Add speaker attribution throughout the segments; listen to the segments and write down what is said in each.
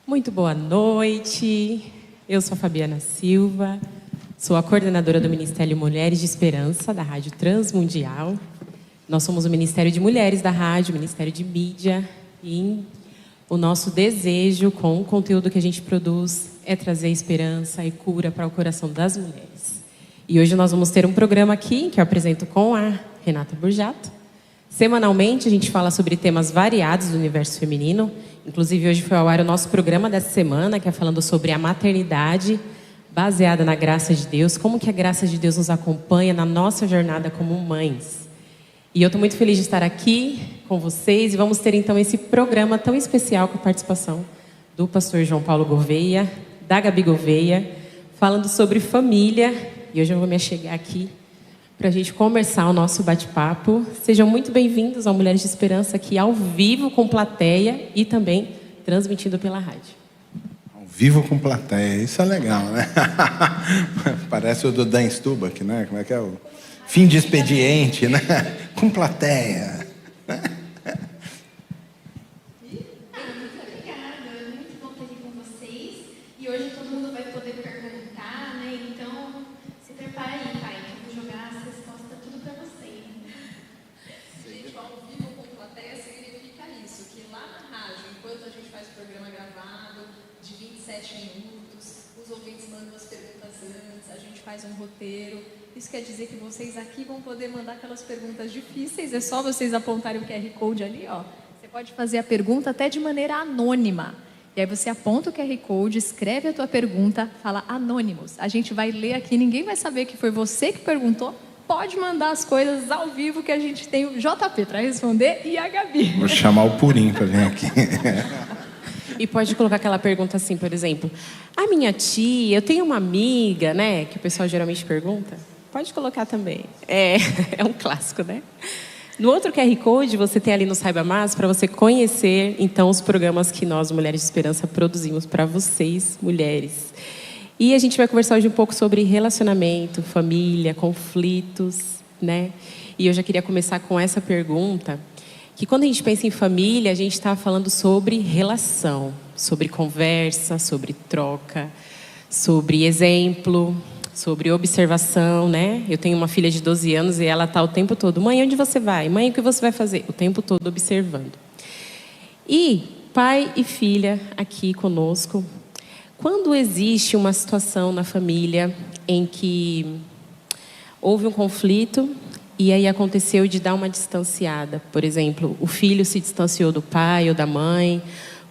Speaker 1: Muito boa noite, eu sou a Fabiana Silva, sou a coordenadora do Ministério Mulheres de Esperança, da Rádio Transmundial. Nós somos o Ministério de Mulheres da Rádio, Ministério de Mídia, e o nosso desejo com o conteúdo que a gente produz é trazer esperança e cura para o coração das mulheres. E hoje nós vamos ter um programa aqui, que eu apresento com a Renata Burjato. Semanalmente a gente fala sobre temas variados do universo feminino. Inclusive hoje foi ao ar o nosso programa dessa semana, que é falando sobre a maternidade baseada na graça de Deus, como que a graça de Deus nos acompanha na nossa jornada como mães. E eu estou muito feliz de estar aqui com vocês e vamos ter então esse programa tão especial com a participação do pastor João Paulo Gouveia, da Gabi Gouveia, falando sobre família. E hoje eu vou me achegar aqui para a gente começar o nosso bate-papo. Sejam muito bem-vindos ao Mulheres de Esperança, aqui ao vivo com plateia e também transmitindo pela rádio.
Speaker 2: Ao vivo com plateia, isso é legal, né? Parece o do Dan Stubach, né? Como é que é o fim de expediente, né? Com plateia.
Speaker 3: Um roteiro. Isso quer dizer que vocês aqui vão poder mandar aquelas perguntas difíceis. É só vocês apontarem o QR Code ali, ó. Você pode fazer a pergunta até de maneira anônima. E aí você aponta o QR Code, escreve a tua pergunta, fala anônimos. A gente vai ler aqui, ninguém vai saber que foi você que perguntou. Pode mandar as coisas ao vivo que a gente tem o JP para responder e a Gabi.
Speaker 2: Vou chamar o Purim para vir aqui.
Speaker 1: E pode colocar aquela pergunta assim, por exemplo, a minha tia, eu tenho uma amiga, né, que o pessoal geralmente pergunta. Pode colocar também. É um clássico, né? No outro QR Code, você tem ali no Saiba Mais, para você conhecer, então, os programas que nós, Mulheres de Esperança, produzimos para vocês, mulheres. E a gente vai conversar hoje um pouco sobre relacionamento, família, conflitos, né? E eu já queria começar com essa pergunta, que quando a gente pensa em família, a gente está falando sobre relação, sobre conversa, sobre troca, sobre exemplo, sobre observação, né? Eu tenho uma filha de 12 anos e ela está o tempo todo, mãe, onde você vai? Mãe, o que você vai fazer? O tempo todo observando. E pai e filha aqui conosco, quando existe uma situação na família em que houve um conflito, e aí aconteceu de dar uma distanciada. Por exemplo, o filho se distanciou do pai ou da mãe,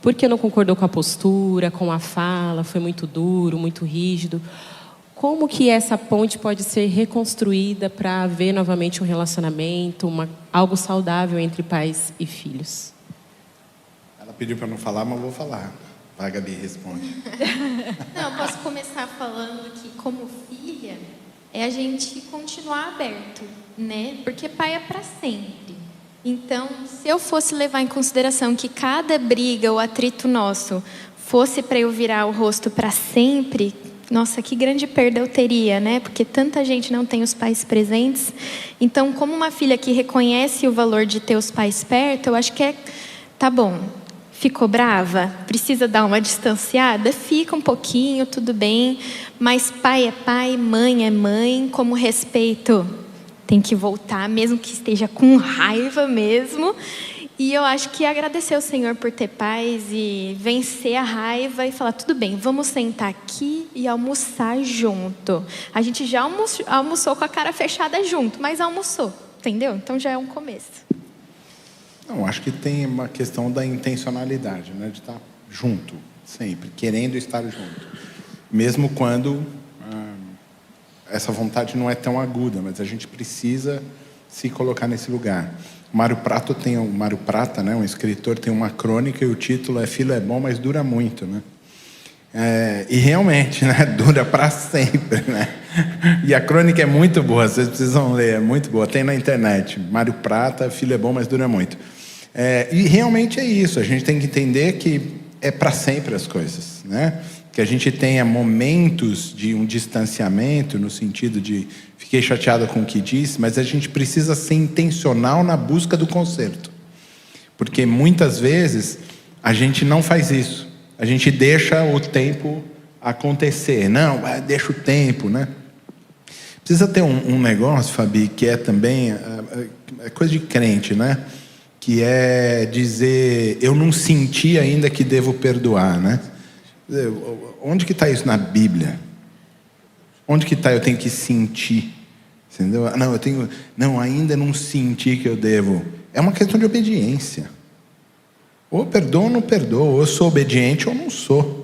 Speaker 1: porque não concordou com a postura, com a fala, foi muito duro, muito rígido. Como que essa ponte pode ser reconstruída para haver novamente um relacionamento, algo saudável entre pais e filhos?
Speaker 2: Ela pediu para não falar, mas eu vou falar. Vai, Gabi, responde.
Speaker 4: Não, eu posso começar falando que, como filha, é a gente continuar aberto, né? Porque pai é para sempre. Então, se eu fosse levar em consideração que cada briga ou atrito nosso fosse para eu virar o rosto para sempre, nossa, que grande perda eu teria, né? Porque tanta gente não tem os pais presentes. Então, como uma filha que reconhece o valor de ter os pais perto, eu acho que tá bom. Ficou brava? Precisa dar uma distanciada? Fica um pouquinho, tudo bem. Mas pai é pai, mãe é mãe. Como respeito, tem que voltar, mesmo que esteja com raiva mesmo. E eu acho que agradecer ao Senhor por ter paz e vencer a raiva e falar, tudo bem, vamos sentar aqui e almoçar junto. A gente já almoçou com a cara fechada junto, mas almoçou, entendeu? Então já é um começo.
Speaker 2: Não, acho que tem uma questão da intencionalidade, né? De estar junto, sempre, querendo estar junto. Mesmo quando essa vontade não é tão aguda, mas a gente precisa se colocar nesse lugar. O Mário Prata, né, um escritor, tem uma crônica e o título é Filho é bom, mas dura muito, né? E realmente, né, dura para sempre, né? E a crônica é muito boa, vocês precisam ler, é muito boa, tem na internet. Mário Prata, Filho é bom, mas dura muito. E realmente é isso, a gente tem que entender que é para sempre as coisas, né? Que a gente tenha momentos de um distanciamento, no sentido de fiquei chateado com o que disse, mas a gente precisa ser intencional na busca do conserto. Porque muitas vezes a gente não faz isso. a gente deixa o tempo acontecer. Não, deixa o tempo, né? Precisa ter um negócio, Fabi, que é também é coisa de crente, né? Que é dizer, eu não senti ainda que devo perdoar, né? Onde que está isso na Bíblia? Onde que está eu tenho que sentir? Entendeu? Não, ainda não senti que eu devo. É uma questão de obediência. Ou perdoo ou não perdoo, ou eu sou obediente ou não sou.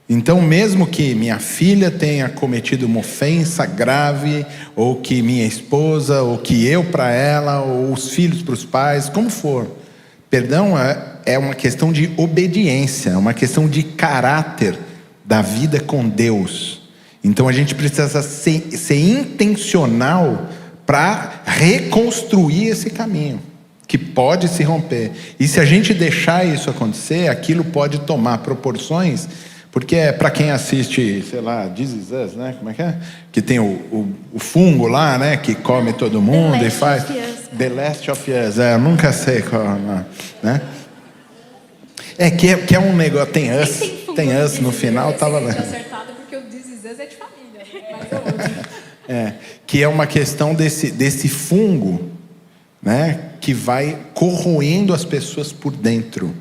Speaker 2: Então, mesmo que minha filha tenha cometido uma ofensa grave, ou que minha esposa, ou que eu para ela, ou os filhos para os pais, como for, perdão é uma questão de obediência, é uma questão de caráter da vida com Deus. Então, a gente precisa ser intencional para reconstruir esse caminho, que pode se romper. E se a gente deixar isso acontecer, aquilo pode tomar proporções. Porque para quem assiste, sei lá, This Is Us, né? Como é que é? Que tem o fungo lá, né? Que come todo mundo e faz... The Last of Us. Eu nunca sei qual, né? Que é um negócio... Tem Us no final, tava lá.
Speaker 3: Acertado porque o This Is Us é de família, mas é outro.
Speaker 2: Que é uma questão desse fungo, né? Que vai corroendo as pessoas por dentro.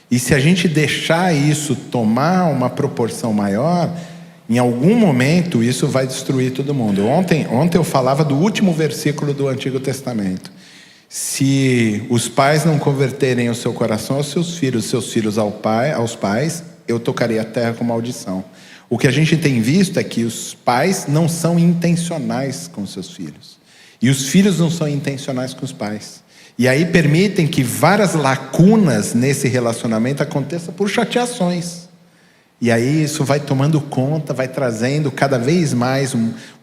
Speaker 2: E se a gente deixar isso tomar uma proporção maior, em algum momento isso vai destruir todo mundo. Ontem eu falava do último versículo do Antigo Testamento. Se os pais não converterem o seu coração aos seus filhos aos pais, eu tocaria a terra com maldição. O que a gente tem visto é que os pais não são intencionais com seus filhos. E os filhos não são intencionais com os pais. E aí permitem que várias lacunas nesse relacionamento aconteçam por chateações. E aí isso vai tomando conta, vai trazendo cada vez mais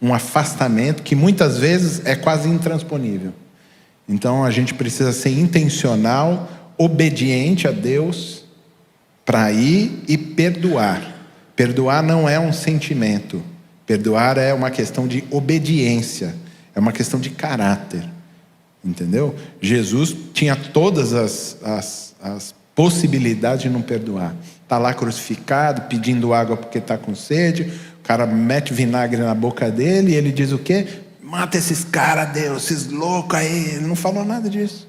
Speaker 2: um afastamento que muitas vezes é quase intransponível. Então a gente precisa ser intencional, obediente a Deus, para ir e perdoar. Perdoar não é um sentimento. Perdoar é uma questão de obediência, é uma questão de caráter. Entendeu? Jesus tinha todas as possibilidades de não perdoar. Está lá crucificado, pedindo água porque está com sede. O cara mete vinagre na boca dele e ele diz o quê? Mata esses caras, Deus, esses loucos aí. Ele não falou nada disso.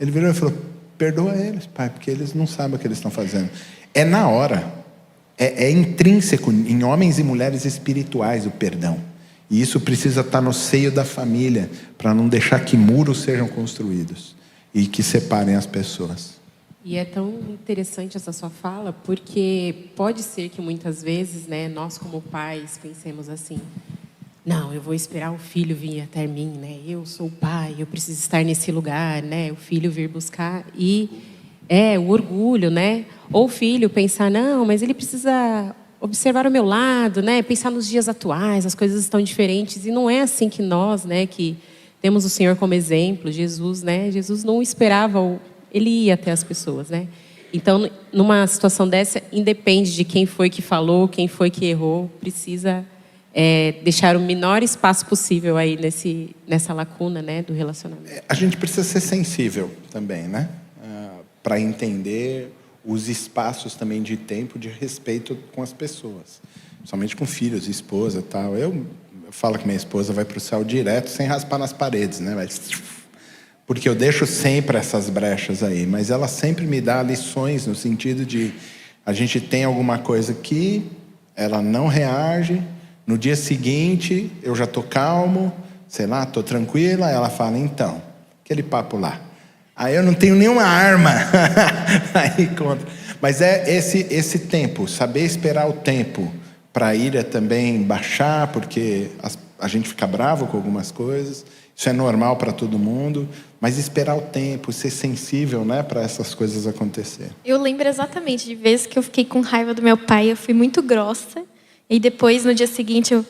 Speaker 2: Ele virou e falou, perdoa eles, Pai, porque eles não sabem o que eles estão fazendo. É na hora. É intrínseco em homens e mulheres espirituais o perdão. E isso precisa estar no seio da família, para não deixar que muros sejam construídos e que separem as pessoas.
Speaker 1: E é tão interessante essa sua fala, porque pode ser que muitas vezes, né, nós como pais pensemos assim, não, eu vou esperar o filho vir até mim, né? Eu sou o pai, eu preciso estar nesse lugar, né? O filho vir buscar e o orgulho, né? Ou o filho pensar, não, mas ele precisa observar o meu lado, né? Pensar nos dias atuais, as coisas estão diferentes. E não é assim que nós, né, que temos o Senhor como exemplo, Jesus, né? Jesus não esperava, ele ia até as pessoas, né? Então, numa situação dessa, independe de quem foi que falou, quem foi que errou, precisa deixar o menor espaço possível aí nessa lacuna, né, do relacionamento.
Speaker 2: A gente precisa ser sensível também, né? Para entender os espaços também de tempo, de respeito com as pessoas. Somente com filhos, esposa e tal. Eu falo que minha esposa vai para o céu direto, sem raspar nas paredes, né? Porque eu deixo sempre essas brechas aí. Mas ela sempre me dá lições no sentido de... A gente tem alguma coisa que ela não reage. No dia seguinte, eu já estou calmo, sei lá, estou tranquila. Ela fala, então, aquele papo lá. Aí eu não tenho nenhuma arma. Aí contra. Mas é esse tempo, saber esperar o tempo para a ira também baixar, porque a gente fica bravo com algumas coisas. Isso é normal para todo mundo, mas esperar o tempo, ser sensível, né, para essas coisas acontecerem.
Speaker 4: Eu lembro exatamente de vezes que eu fiquei com raiva do meu pai, eu fui muito grossa, e depois no dia seguinte eu,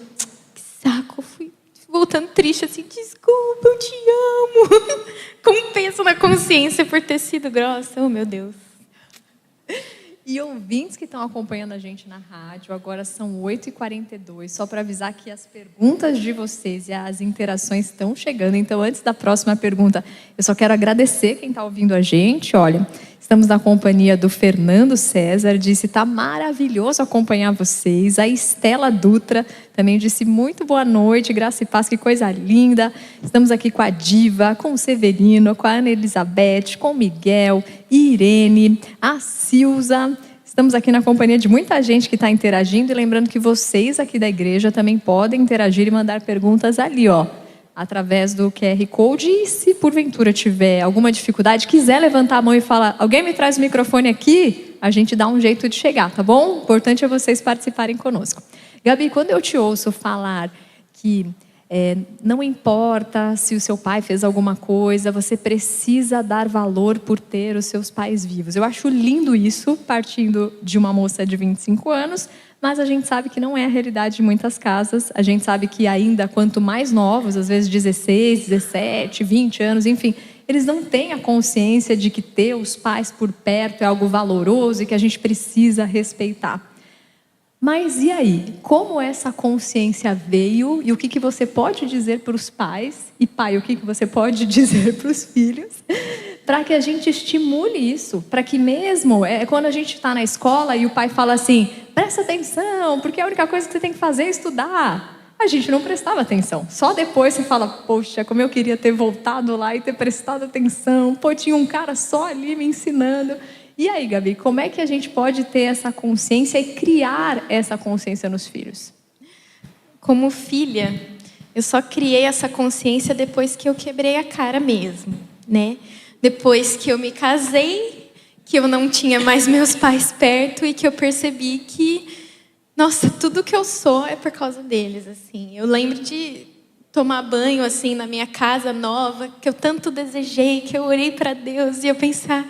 Speaker 4: que saco, eu fui voltando triste assim, desculpa, eu te amo, com um peso na consciência por ter sido grossa, oh meu Deus.
Speaker 3: E ouvintes que estão acompanhando a gente na rádio, agora são 8h42, só para avisar que as perguntas de vocês e as interações estão chegando. Então, antes da próxima pergunta, eu só quero agradecer quem está ouvindo a gente. Olha, Estamos na companhia do Fernando César, disse: tá maravilhoso acompanhar vocês. A Estela Dutra também disse: muito boa noite, graça e paz, que coisa linda. Estamos aqui com a Diva, com o Severino, com a Ana Elizabeth, com o Miguel, Irene, a Silza. Estamos aqui na companhia de muita gente que está interagindo, e lembrando que vocês aqui da igreja também podem interagir e mandar perguntas ali, ó, através do QR Code. E se porventura tiver alguma dificuldade, quiser levantar a mão e falar: alguém me traz o microfone aqui, a gente dá um jeito de chegar, tá bom? O importante é vocês participarem conosco. Gabi, quando eu te ouço falar que não importa se o seu pai fez alguma coisa, você precisa dar valor por ter os seus pais vivos. Eu acho lindo isso, partindo de uma moça de 25 anos, mas a gente sabe que não é a realidade de muitas casas. A gente sabe que ainda, quanto mais novos, às vezes 16, 17, 20 anos, enfim, eles não têm a consciência de que ter os pais por perto é algo valoroso e que a gente precisa respeitar. Mas e aí? Como essa consciência veio e o que você pode dizer para os pais? E pai, o que você pode dizer para os filhos? Para que a gente estimule isso. Para que mesmo, quando a gente está na escola e o pai fala assim: presta atenção, porque a única coisa que você tem que fazer é estudar. A gente não prestava atenção. Só depois você fala: poxa, como eu queria ter voltado lá e ter prestado atenção. Pô, tinha um cara só ali me ensinando. E aí, Gabi, como é que a gente pode ter essa consciência e criar essa consciência nos filhos?
Speaker 4: Como filha, eu só criei essa consciência depois que eu quebrei a cara mesmo, né? Depois que eu me casei, que eu não tinha mais meus pais perto e que eu percebi que, nossa, tudo que eu sou é por causa deles, assim. Eu lembro de tomar banho, assim, na minha casa nova, que eu tanto desejei, que eu orei para Deus e eu pensar: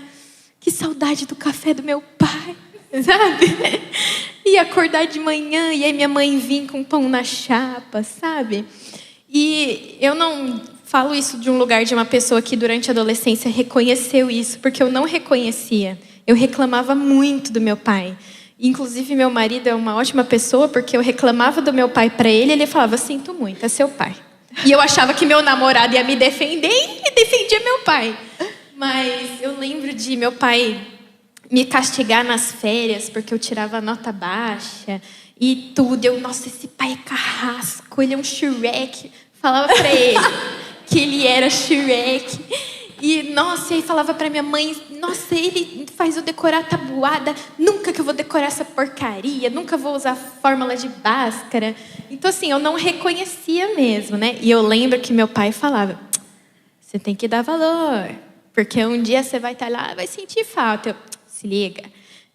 Speaker 4: que saudade do café do meu pai, sabe? E acordar de manhã e aí minha mãe vir com pão na chapa, sabe? E eu não falo isso de um lugar de uma pessoa que durante a adolescência reconheceu isso, porque eu não reconhecia. Eu reclamava muito do meu pai. Inclusive, meu marido é uma ótima pessoa, porque eu reclamava do meu pai para ele e ele falava: sinto muito, é seu pai. E eu achava que meu namorado ia me defender e defendia meu pai. Mas eu lembro de meu pai me castigar nas férias porque eu tirava nota baixa e tudo. Eu, nossa, esse pai é carrasco, ele é um Shrek. Falava pra ele que ele era Shrek. E, nossa, e aí falava pra minha mãe: nossa, ele faz eu decorar tabuada. Nunca que eu vou decorar essa porcaria. Nunca vou usar fórmula de Bhaskara. Então, assim, eu não reconhecia mesmo, né? E eu lembro que meu pai falava: você tem que dar valor, porque um dia você vai estar lá, vai sentir falta. Eu, se liga.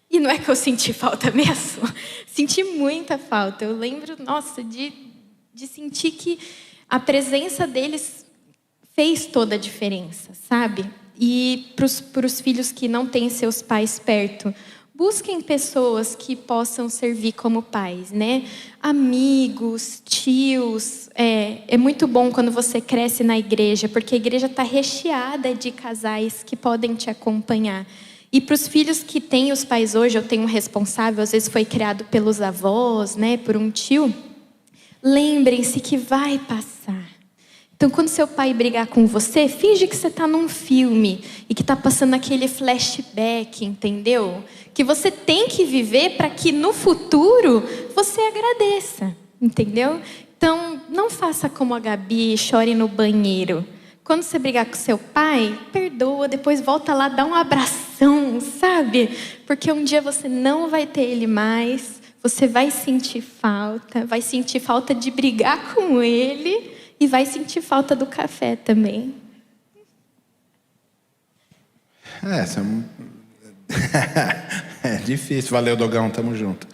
Speaker 4: E não é que eu senti falta mesmo. Senti muita falta. Eu lembro, nossa, de sentir que a presença deles fez toda a diferença, sabe? E para os filhos que não têm seus pais perto, busquem pessoas que possam servir como pais, né? Amigos, tios. É muito bom quando você cresce na igreja, porque a igreja está recheada de casais que podem te acompanhar. E para os filhos que têm os pais hoje, eu tenho um responsável, às vezes foi criado pelos avós, né, por um tio. Lembrem-se que vai passar. Então, quando seu pai brigar com você, finge que você está num filme e que está passando aquele flashback, entendeu? Que você tem que viver para que no futuro você agradeça, entendeu? Então, não faça como a Gabi e chore no banheiro. Quando você brigar com seu pai, perdoa, depois volta lá, dá um abração, sabe? Porque um dia você não vai ter ele mais, você vai sentir falta de brigar com ele e vai sentir falta do café também.
Speaker 2: É difícil. Valeu, Dogão, tamo junto.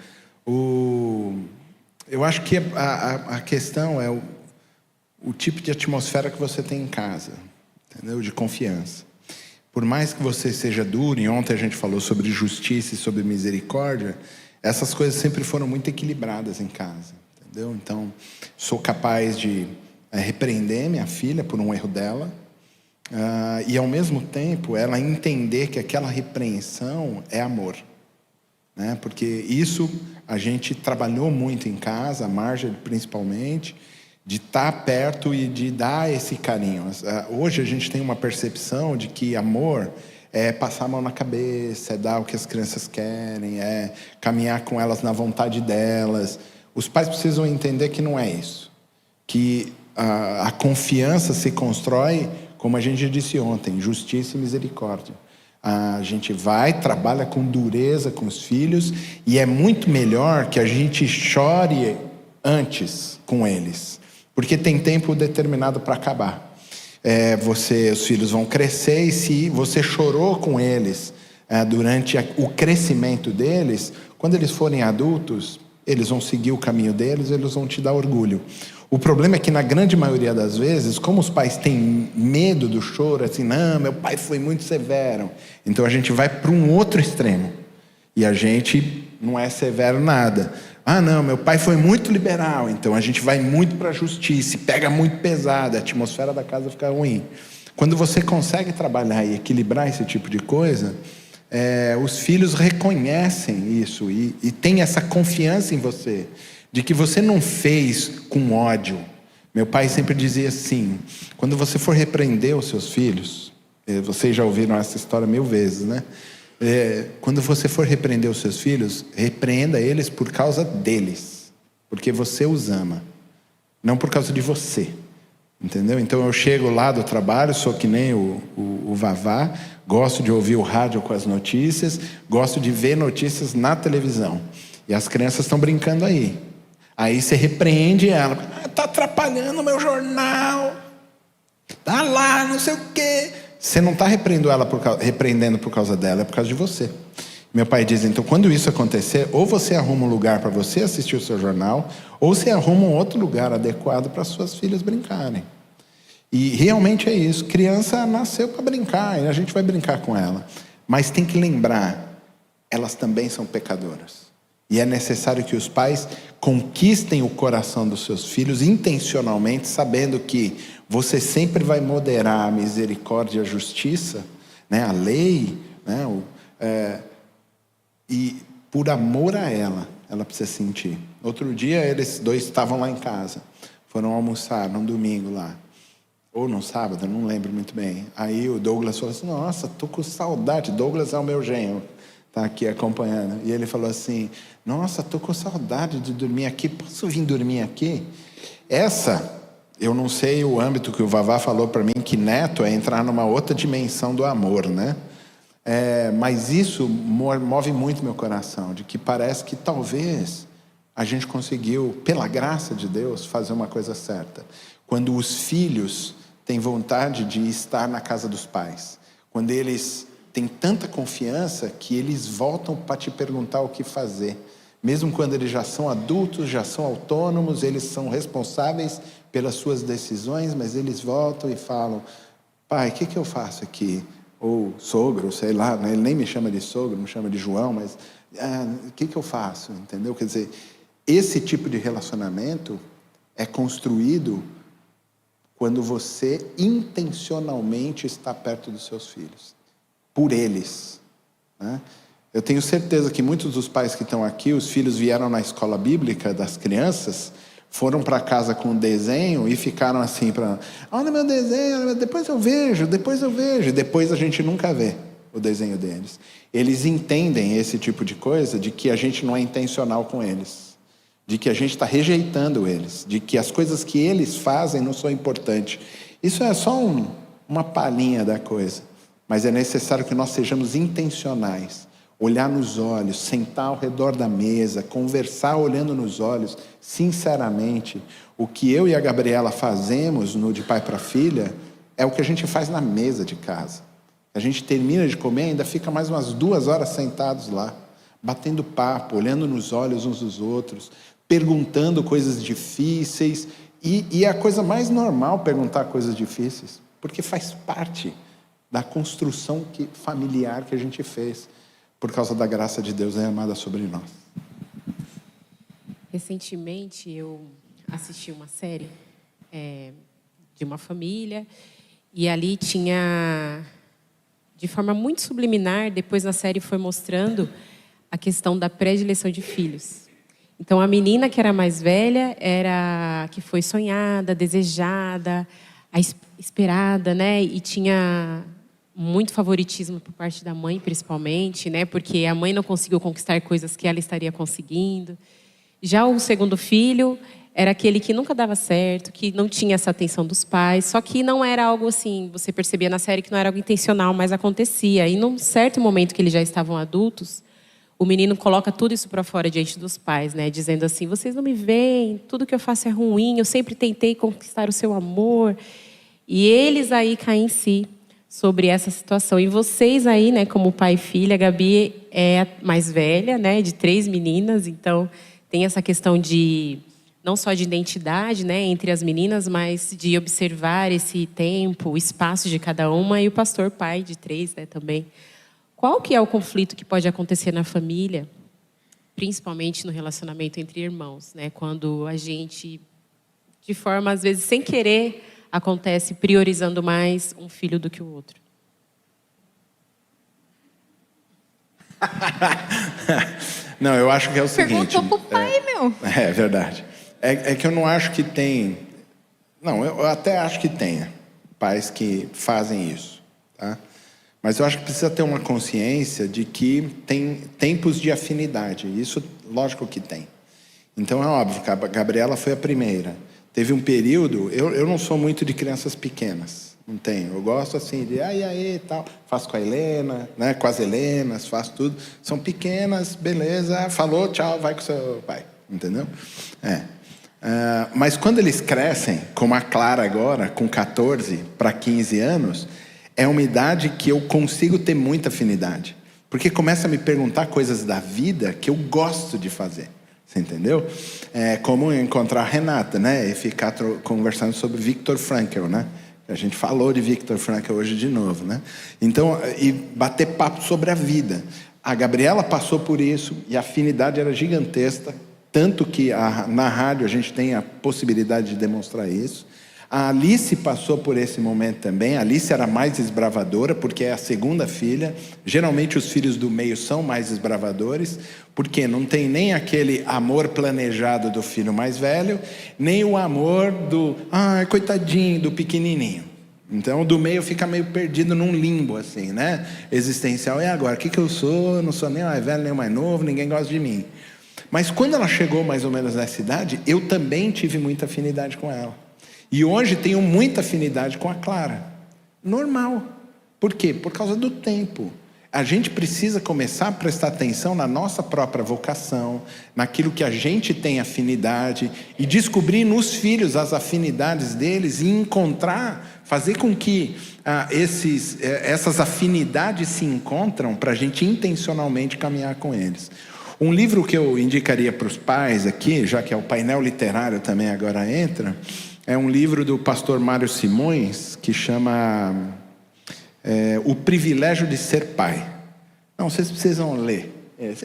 Speaker 2: Eu acho que a questão é o tipo de atmosfera que você tem em casa, entendeu? De confiança. Por mais que você seja duro, e ontem a gente falou sobre justiça e sobre misericórdia, essas coisas sempre foram muito equilibradas em casa, entendeu? Então, sou capaz de repreender minha filha por um erro dela, e ao mesmo tempo ela entender que aquela repreensão é amor, né? Porque isso a gente trabalhou muito em casa, a Marjorie principalmente, de estar perto e de dar esse carinho. Hoje a gente tem uma percepção de que amor é passar a mão na cabeça, é dar o que as crianças querem, é caminhar com elas na vontade delas. Os pais precisam entender que não é isso. Que a confiança se constrói, como a gente já disse ontem, justiça e misericórdia. A gente vai, trabalha com dureza com os filhos, e é muito melhor que a gente chore antes com eles, porque tem tempo determinado para acabar. Os filhos vão crescer, e se você chorou com eles durante o crescimento deles, quando eles forem adultos, eles vão seguir o caminho deles, eles vão te dar orgulho. O problema é que, na grande maioria das vezes, como os pais têm medo do choro, assim, não, meu pai foi muito severo, então a gente vai para um outro extremo, e a gente não é severo nada. Ah, não, meu pai foi muito liberal, então a gente vai muito para a justiça, e pega muito pesado, a atmosfera da casa fica ruim. Quando você consegue trabalhar e equilibrar esse tipo de coisa, os filhos reconhecem isso e têm essa confiança em você, de que você não fez com ódio. Meu pai sempre dizia assim, quando você for repreender os seus filhos, vocês já ouviram essa história 1000 vezes, né? Quando você for repreender os seus filhos, repreenda eles por causa deles, porque você os ama, não por causa de você, entendeu? Então eu chego lá do trabalho, sou que nem o Vavá, gosto de ouvir o rádio com as notícias, gosto de ver notícias na televisão, e as crianças estão brincando aí você repreende ela, tá atrapalhando o meu jornal, tá lá, não sei o quê. Você não está repreendendo por causa dela, é por causa de você. Meu pai diz, então, quando isso acontecer, ou você arruma um lugar para você assistir o seu jornal, ou você arruma um outro lugar adequado para suas filhas brincarem. E realmente é isso. Criança nasceu para brincar, e a gente vai brincar com ela. Mas tem que lembrar, elas também são pecadoras. E é necessário que os pais conquistem o coração dos seus filhos intencionalmente, sabendo que você sempre vai moderar a misericórdia e a justiça, né, a lei, né, e por amor a ela precisa sentir. Outro dia eles dois estavam lá em casa, foram almoçar num domingo lá, ou no sábado, não lembro muito bem. Aí o Douglas falou assim, nossa, tô com saudade. Douglas é o meu genro, tá aqui acompanhando. E ele falou assim, nossa, tô com saudade de dormir aqui, posso vir dormir aqui? Eu não sei o âmbito que o Vavá falou para mim, que neto é entrar numa outra dimensão do amor, né? Mas isso move muito meu coração, de que parece que talvez a gente conseguiu, pela graça de Deus, fazer uma coisa certa. Quando os filhos têm vontade de estar na casa dos pais, quando eles têm tanta confiança que eles voltam para te perguntar o que fazer. Mesmo quando eles já são adultos, já são autônomos, eles são responsáveis pelas suas decisões, mas eles voltam e falam, pai, o que eu faço aqui? Ou sogro, sei lá, né? Ele nem me chama de sogro, me chama de João, mas o que eu faço? Entendeu? Quer dizer, esse tipo de relacionamento é construído quando você intencionalmente está perto dos seus filhos, por eles, né? Eu tenho certeza que muitos dos pais que estão aqui, os filhos vieram na escola bíblica das crianças, foram para casa com um desenho e ficaram assim, olha meu desenho, depois eu vejo, e depois a gente nunca vê o desenho deles. Eles entendem esse tipo de coisa, de que a gente não é intencional com eles, de que a gente está rejeitando eles, de que as coisas que eles fazem não são importantes. Isso é só uma palhinha da coisa, mas é necessário que nós sejamos intencionais. Olhar nos olhos, sentar ao redor da mesa, conversar olhando nos olhos, sinceramente. O que eu e a Gabriela fazemos no De Pai para Filha é o que a gente faz na mesa de casa. A gente termina de comer e ainda fica mais umas 2 horas sentados lá, batendo papo, olhando nos olhos uns dos outros, perguntando coisas difíceis. E é a coisa mais normal perguntar coisas difíceis, porque faz parte da construção familiar que a gente fez, por causa da graça de Deus derramada sobre nós.
Speaker 1: Recentemente eu assisti uma série de uma família, e ali tinha, de forma muito subliminar, depois na série foi mostrando a questão da predileção de filhos. Então a menina que era mais velha era a que foi sonhada, desejada, a esperada, né? E tinha muito favoritismo por parte da mãe, principalmente, né? Porque a mãe não conseguiu conquistar coisas que ela estaria conseguindo. Já o segundo filho era aquele que nunca dava certo, que não tinha essa atenção dos pais, só que não era algo assim, você percebia na série que não era algo intencional, mas acontecia. E num certo momento que eles já estavam adultos, o menino coloca tudo isso para fora diante dos pais, né? Dizendo assim, vocês não me veem, tudo que eu faço é ruim, eu sempre tentei conquistar o seu amor. E eles aí caem em si sobre essa situação. E vocês aí, né, como pai e filha, a Gabi é a mais velha, né, de 3 meninas, então tem essa questão de não só de identidade, né, entre as meninas, mas de observar esse tempo, o espaço de cada uma, e o pastor pai de 3, né, também. Qual que é o conflito que pode acontecer na família, principalmente no relacionamento entre irmãos, né, quando a gente, de forma às vezes sem querer, acontece priorizando mais um filho do que o outro?
Speaker 2: Não, eu acho que é o seguinte...
Speaker 3: Perguntou pro pai, meu.
Speaker 2: É verdade. É que eu não acho que tem... Não, eu até acho que tenha pais que fazem isso, tá? Mas eu acho que precisa ter uma consciência de que tem tempos de afinidade. Isso, lógico que tem. Então, é óbvio que a Gabriela foi a primeira. Teve um período... Eu não sou muito de crianças pequenas. Não tenho. Eu gosto, assim, de... Aí, tal. Faço com a Helena, né? Com as Helenas, faço tudo. São pequenas, beleza. Falou, tchau, vai com o seu pai. Entendeu? Mas quando eles crescem, como a Clara agora, com 14 para 15 anos, é uma idade que eu consigo ter muita afinidade. Porque começa a me perguntar coisas da vida que eu gosto de fazer. Você entendeu? É como encontrar a Renata, né? E ficar conversando sobre Viktor Frankl, né? A gente falou de Viktor Frankl hoje de novo, né? Então, e bater papo sobre a vida. A Gabriela passou por isso e a afinidade era gigantesca. Tanto que na rádio a gente tem a possibilidade de demonstrar isso. A Alice passou por esse momento também. A Alice era mais esbravadora, porque é a segunda filha. Geralmente os filhos do meio são mais esbravadores, porque não tem nem aquele amor planejado do filho mais velho, nem o amor do, coitadinho, do pequenininho. Então, o do meio fica meio perdido num limbo, assim, né? Existencial. E agora? O que eu sou? Eu não sou nem o mais velho, nem o mais novo, ninguém gosta de mim. Mas quando ela chegou mais ou menos nessa idade, eu também tive muita afinidade com ela. E hoje tenho muita afinidade com a Clara. Normal. Por quê? Por causa do tempo. A gente precisa começar a prestar atenção na nossa própria vocação, naquilo que a gente tem afinidade, e descobrir nos filhos as afinidades deles e encontrar, fazer com que essas afinidades se encontram para a gente intencionalmente caminhar com eles. Um livro que eu indicaria para os pais aqui, já que é o painel literário também agora entra, é um livro do pastor Mário Simões, que chama O Privilégio de Ser Pai. Não, vocês precisam ler.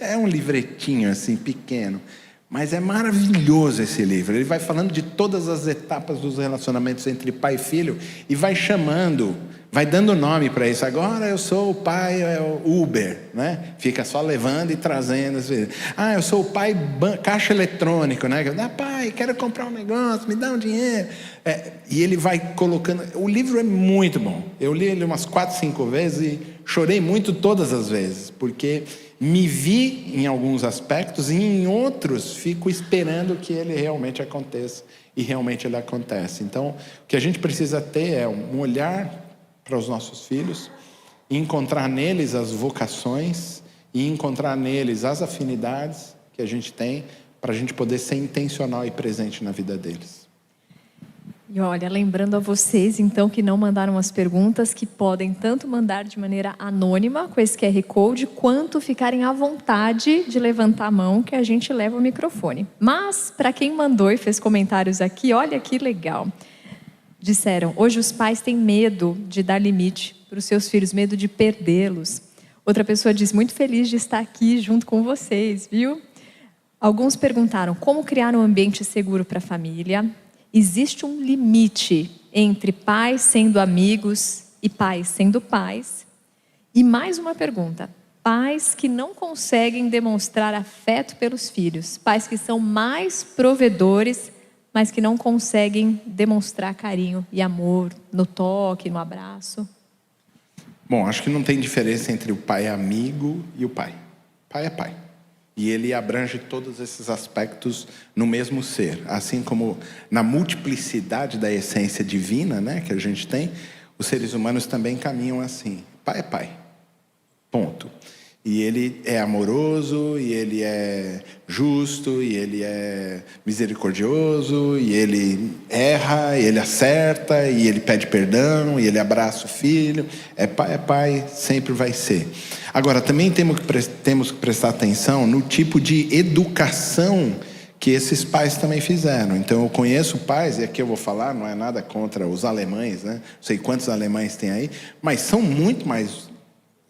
Speaker 2: É um livretinho assim, pequeno, mas é maravilhoso esse livro. Ele vai falando de todas as etapas dos relacionamentos entre pai e filho e vai chamando, vai dando nome para isso. Agora eu sou o pai, é o Uber, né? Fica só levando e trazendo. Eu sou o pai caixa eletrônico, né? Pai, quero comprar um negócio, me dá um dinheiro. E ele vai colocando... O livro é muito bom. Eu li ele umas 4, 5 vezes e chorei muito todas as vezes, porque me vi em alguns aspectos e em outros fico esperando que ele realmente aconteça. E realmente ele acontece. Então, o que a gente precisa ter é um olhar para os nossos filhos, e encontrar neles as vocações e encontrar neles as afinidades que a gente tem para a gente poder ser intencional e presente na vida deles.
Speaker 3: E olha, lembrando a vocês, então, que não mandaram as perguntas, que podem tanto mandar de maneira anônima, com esse QR Code, quanto ficarem à vontade de levantar a mão, que a gente leva o microfone. Mas, para quem mandou e fez comentários aqui, olha que legal. Disseram, hoje os pais têm medo de dar limite para os seus filhos, medo de perdê-los. Outra pessoa diz, muito feliz de estar aqui junto com vocês, viu? Alguns perguntaram, como criar um ambiente seguro para a família? Existe um limite entre pais sendo amigos e pais sendo pais? E mais uma pergunta, pais que não conseguem demonstrar afeto pelos filhos, pais que são mais provedores, mas que não conseguem demonstrar carinho e amor no toque, no abraço.
Speaker 2: Bom, acho que não tem diferença entre o pai amigo e o pai. Pai é pai. E ele abrange todos esses aspectos no mesmo ser. Assim como na multiplicidade da essência divina, né, que a gente tem, os seres humanos também caminham assim. Pai é pai. Ponto. E ele é amoroso, e ele é justo, e ele é misericordioso, e ele erra, e ele acerta, e ele pede perdão, e ele abraça o filho. É pai, sempre vai ser. Agora, também temos que prestar atenção no tipo de educação que esses pais também fizeram. Então, eu conheço pais, e aqui eu vou falar, não é nada contra os alemães, né? Não sei quantos alemães tem aí, mas são muito mais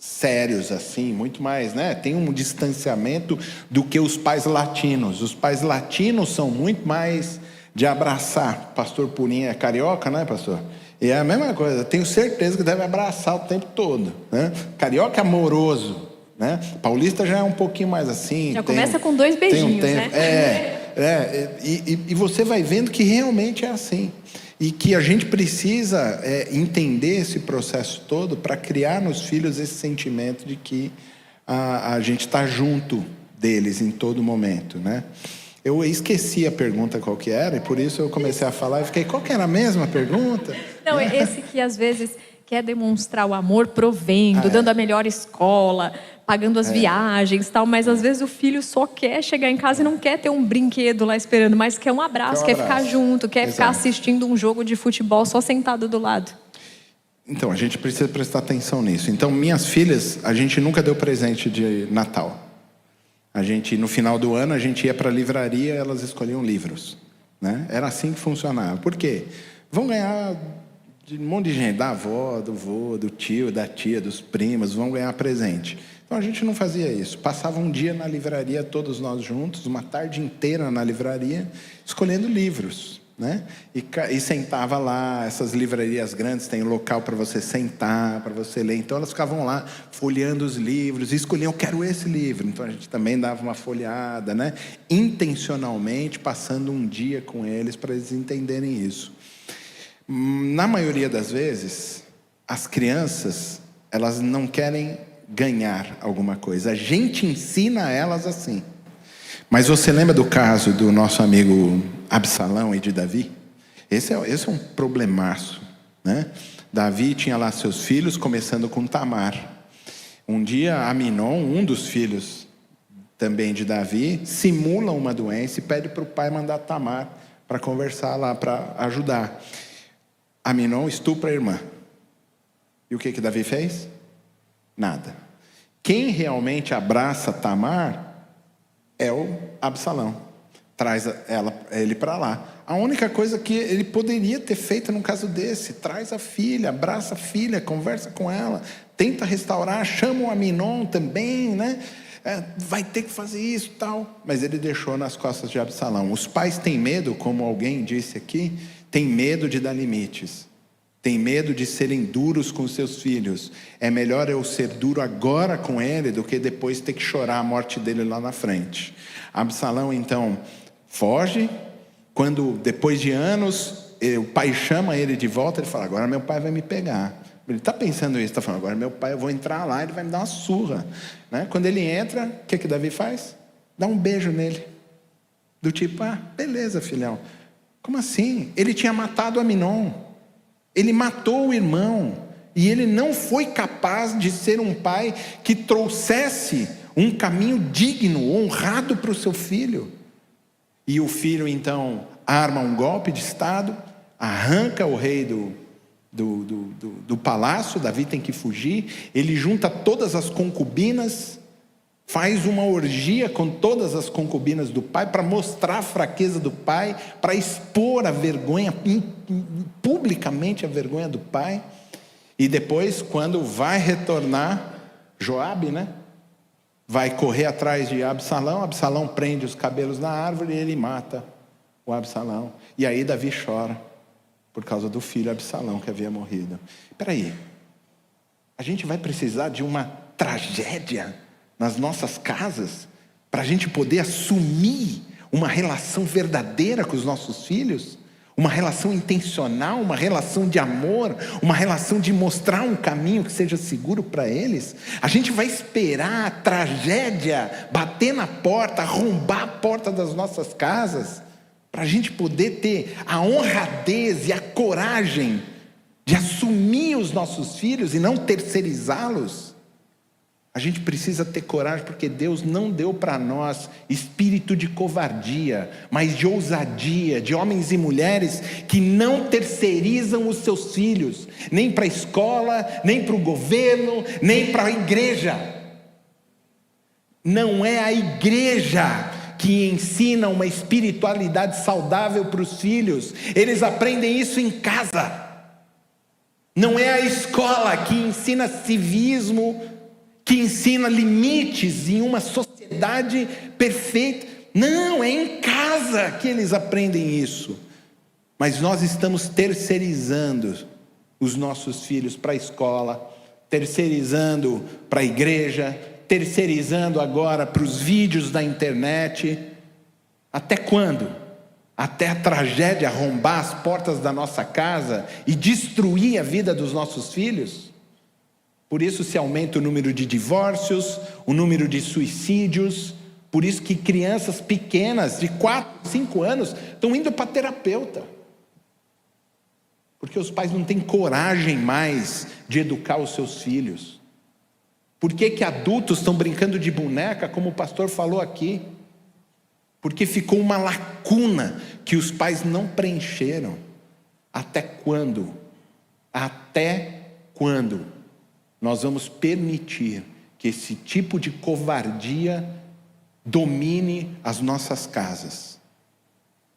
Speaker 2: sérios assim, muito mais, né? Tem um distanciamento do que os pais latinos. Os pais latinos são muito mais de abraçar. Pastor Purinho é carioca, né, pastor? E é a mesma coisa, tenho certeza que deve abraçar o tempo todo, né? Carioca é amoroso, né? Paulista já é um pouquinho mais assim.
Speaker 3: Já começa com 2 beijinhos, né?
Speaker 2: E você vai vendo que realmente é assim. E que a gente precisa entender esse processo todo para criar nos filhos esse sentimento de que a gente está junto deles em todo momento, né? Eu esqueci a pergunta qual que era, e por isso eu comecei a falar e fiquei, qual que era a mesma pergunta?
Speaker 3: Não, é esse que às vezes quer demonstrar o amor provendo, dando a melhor escola, pagando as viagens e tal, mas às vezes o filho só quer chegar em casa e não quer ter um brinquedo lá esperando, mas quer um abraço, quer ficar junto, quer ficar assistindo um jogo de futebol só sentado do lado.
Speaker 2: Então, a gente precisa prestar atenção nisso. Então, minhas filhas, a gente nunca deu presente de Natal. A gente, no final do ano, a gente ia para a livraria, elas escolhiam livros, né? Era assim que funcionava. Por quê? Vão ganhar de um monte de gente, da avó, do vô, do tio, da tia, dos primos, vão ganhar presente. Então a gente não fazia isso. Passava um dia na livraria, todos nós juntos, uma tarde inteira na livraria, escolhendo livros, né? E sentava lá. Essas livrarias grandes têm um local para você sentar, para você ler. Então elas ficavam lá folheando os livros e escolhiam, eu quero esse livro. Então a gente também dava uma folheada, né? Intencionalmente passando um dia com eles para eles entenderem isso. Na maioria das vezes, as crianças, elas não querem ganhar alguma coisa. A gente ensina elas assim. Mas você lembra do caso do nosso amigo Absalão e de Davi? Esse é um problemaço, né? Davi tinha lá seus filhos, começando com Tamar. Um dia, Aminon, um dos filhos também de Davi, simula uma doença e pede para o pai mandar Tamar para conversar lá, para ajudar. Aminon estupra a irmã. E o que Davi fez? Nada. Quem realmente abraça Tamar é o Absalão. Traz ele para lá. A única coisa que ele poderia ter feito num caso desse, traz a filha, abraça a filha, conversa com ela, tenta restaurar, chama o Aminon também, né? Vai ter que fazer isso e tal. Mas ele deixou nas costas de Absalão. Os pais têm medo, como alguém disse aqui, tem medo de dar limites. Tem medo de serem duros com seus filhos. É melhor eu ser duro agora com ele do que depois ter que chorar a morte dele lá na frente. Absalão, então, foge. Quando, depois de anos, o pai chama ele de volta, ele fala, agora meu pai vai me pegar. Ele está pensando isso, está falando, agora meu pai, eu vou entrar lá, ele vai me dar uma surra, né? Quando ele entra, o que Davi faz? Dá um beijo nele. Do tipo, beleza, filhão. Como assim? Ele tinha matado Aminon. Ele matou o irmão. E ele não foi capaz de ser um pai que trouxesse um caminho digno, honrado para o seu filho. E o filho, então, arma um golpe de estado, arranca o rei do palácio, Davi tem que fugir, ele junta todas as concubinas, faz uma orgia com todas as concubinas do pai, para mostrar a fraqueza do pai, para expor a vergonha, publicamente a vergonha do pai. E depois, quando vai retornar, Joabe, né? Vai correr atrás de Absalão, Absalão prende os cabelos na árvore e ele mata o Absalão. E aí Davi chora, por causa do filho Absalão que havia morrido. Espera aí, a gente vai precisar de uma tragédia nas nossas casas para a gente poder assumir uma relação verdadeira com os nossos filhos? Uma relação intencional, uma relação de amor, uma relação de mostrar um caminho que seja seguro para eles. A gente vai esperar a tragédia bater na porta, arrombar a porta das nossas casas, para a gente poder ter a honradez e a coragem de assumir os nossos filhos e não terceirizá-los. A gente precisa ter coragem, porque Deus não deu para nós espírito de covardia, mas de ousadia, de homens e mulheres que não terceirizam os seus filhos, nem para a escola, nem para o governo, nem para a igreja. Não é a igreja que ensina uma espiritualidade saudável para os filhos, eles aprendem isso em casa. Não é a escola que ensina civismo, que ensina limites em uma sociedade perfeita. Não, é em casa que eles aprendem isso. Mas nós estamos terceirizando os nossos filhos para a escola, terceirizando para a igreja, terceirizando agora para os vídeos da internet. Até quando? Até a tragédia arrombar as portas da nossa casa e destruir a vida dos nossos filhos? Por isso se aumenta o número de divórcios, o número de suicídios. Por isso que crianças pequenas, de 4, 5 anos, estão indo para terapeuta. Porque os pais não têm coragem mais de educar os seus filhos. Por que adultos estão brincando de boneca, como o pastor falou aqui? Porque ficou uma lacuna que os pais não preencheram. Até quando? Até quando nós vamos permitir que esse tipo de covardia domine as nossas casas?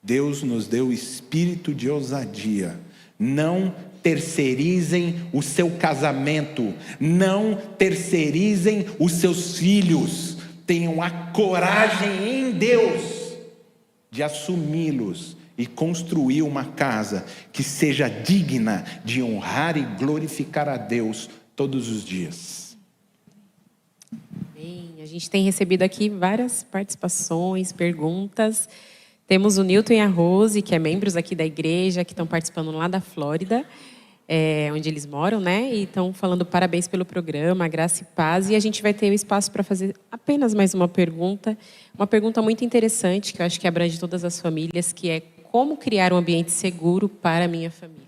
Speaker 2: Deus nos deu espírito de ousadia. Não terceirizem o seu casamento, não terceirizem os seus filhos. Tenham a coragem em Deus de assumi-los e construir uma casa que seja digna de honrar e glorificar a Deus todos os dias.
Speaker 1: Bem, a gente tem recebido aqui várias participações, perguntas. Temos o Newton e a Rose, que é membros aqui da igreja, que estão participando lá da Flórida, onde eles moram, né? E estão falando parabéns pelo programa, graça e paz. E a gente vai ter o espaço para fazer apenas mais uma pergunta muito interessante, que eu acho que abrange todas as famílias, que é: como criar um ambiente seguro para a minha família?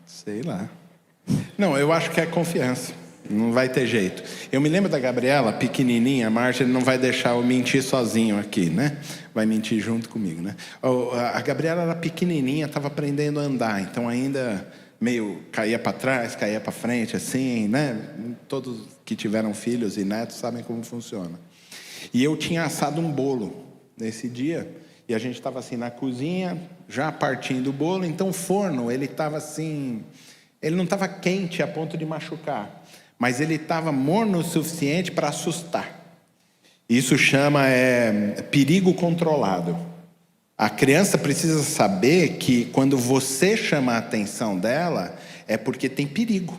Speaker 2: Sei lá. Não, eu acho que é confiança. Não vai ter jeito. Eu me lembro da Gabriela, pequenininha. A Marcia não vai deixar eu mentir sozinho aqui, né? Vai mentir junto comigo, né? A Gabriela era pequenininha, estava aprendendo a andar. Então ainda meio caía para trás, caía para frente, assim, né? Todos que tiveram filhos e netos sabem como funciona. E eu tinha assado um bolo nesse dia. E a gente estava assim na cozinha, já partindo o bolo. Então o forno, ele estava assim... Ele não estava quente a ponto de machucar, mas ele estava morno o suficiente para assustar. Isso chama perigo controlado. A criança precisa saber que quando você chama a atenção dela, é porque tem perigo.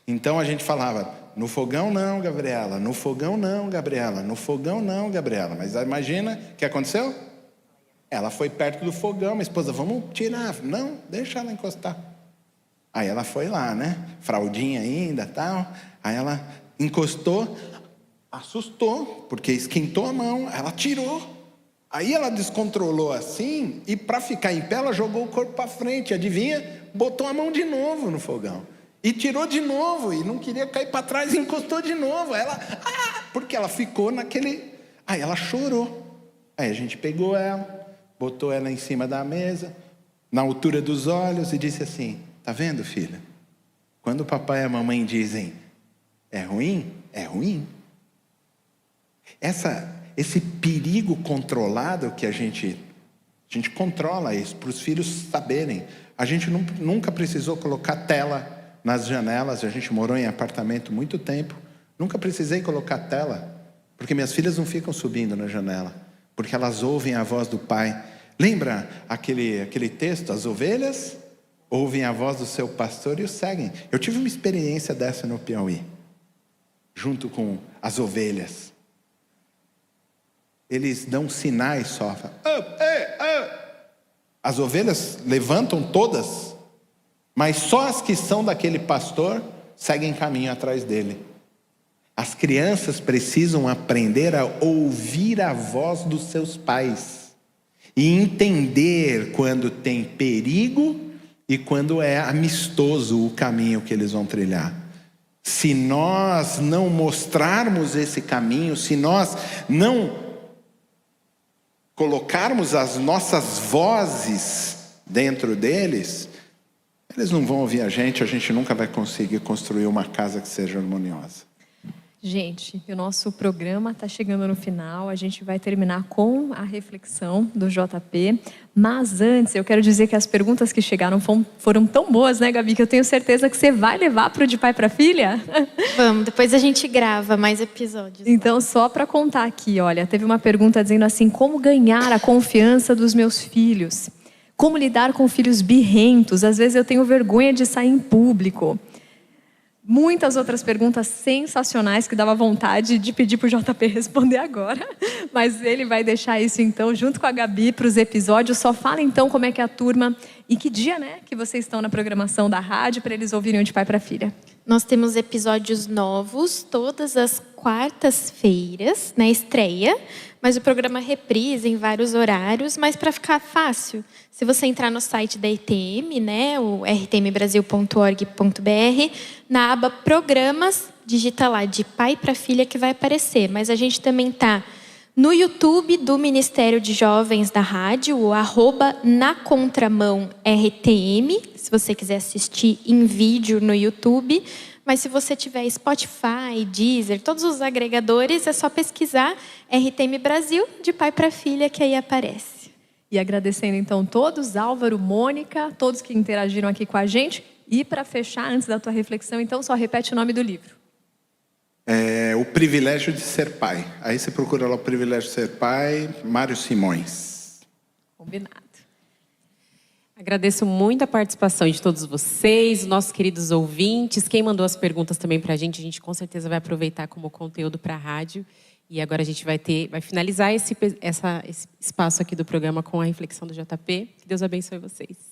Speaker 2: Então a gente falava: no fogão não, Gabriela, no fogão não, Gabriela, no fogão não, Gabriela. Mas imagina o que aconteceu? Ela foi perto do fogão, minha esposa: vamos tirar. Não, deixa ela encostar. Aí ela foi lá, né? Fraldinha ainda, tal. Aí ela encostou, assustou, porque esquentou a mão, ela tirou. Aí ela descontrolou assim, e para ficar em pé, ela jogou o corpo para frente. Adivinha? Botou a mão de novo no fogão. E tirou de novo, e não queria cair para trás, e encostou de novo. Ela, porque ela ficou naquele... Aí ela chorou. Aí a gente pegou ela, botou ela em cima da mesa, na altura dos olhos, e disse assim: tá vendo, filha? Quando o papai e a mamãe dizem é ruim, é ruim. Esse perigo controlado que a gente controla isso, para os filhos saberem. A gente nunca precisou colocar tela nas janelas. A gente morou em apartamento muito tempo. Nunca precisei colocar tela, porque minhas filhas não ficam subindo na janela, porque elas ouvem a voz do pai. Lembra aquele texto? As ovelhas ouvem a voz do seu pastor e o seguem. Eu tive uma experiência dessa no Piauí, junto com as ovelhas. eles dão sinais só. As ovelhas levantam todas, mas só as que são daquele pastor seguem caminho atrás dele. As crianças precisam aprender a ouvir a voz dos seus pais e entender quando tem perigo e quando é amistoso o caminho que eles vão trilhar. Se nós não mostrarmos esse caminho, se nós não colocarmos as nossas vozes dentro deles, eles não vão ouvir a gente nunca vai conseguir construir uma casa que seja harmoniosa.
Speaker 3: Gente, o nosso programa está chegando no final. A gente vai terminar com a reflexão do JP. Mas antes, eu quero dizer que as perguntas que chegaram foram tão boas, né, Gabi? Que eu tenho certeza que você vai levar para o De Pai para Filha.
Speaker 4: Vamos, depois a gente grava mais episódios.
Speaker 3: Então, só para contar aqui, olha, teve uma pergunta dizendo assim: como ganhar a confiança dos meus filhos? Como lidar com filhos birrentos? Às vezes eu tenho vergonha de sair em público. Muitas outras perguntas sensacionais que dava vontade de pedir para o JP responder agora. Mas ele vai deixar isso, então, junto com a Gabi, para os episódios. Só fala, então, como é que é a turma e que dia, né, que vocês estão na programação da rádio para eles ouvirem o De Pai para Filha.
Speaker 4: Nós temos episódios novos todas as quartas-feiras, na estreia. Mas o programa reprisa em vários horários. Mas para ficar fácil, se você entrar no site da RTM, né, o rtmbrasil.org.br, na aba Programas, digita lá De Pai para Filha que vai aparecer. Mas a gente também está no YouTube do Ministério de Jovens da Rádio, o @nacontramãortm, se você quiser assistir em vídeo no YouTube. Mas se você tiver Spotify, Deezer, todos os agregadores, é só pesquisar RTM Brasil, De Pai para Filha, que aí aparece.
Speaker 3: E agradecendo então todos, Álvaro, Mônica, todos que interagiram aqui com a gente. E para fechar, antes da tua reflexão, então, só repete o nome do livro.
Speaker 2: O Privilégio de Ser Pai. Aí você procura lá o Privilégio de Ser Pai, Mário Simões.
Speaker 3: Combinado.
Speaker 1: Agradeço muito a participação de todos vocês, nossos queridos ouvintes. Quem mandou as perguntas também para a gente com certeza vai aproveitar como conteúdo para a rádio. E agora a gente vai finalizar esse espaço aqui do programa com a reflexão do JP. Que Deus abençoe vocês.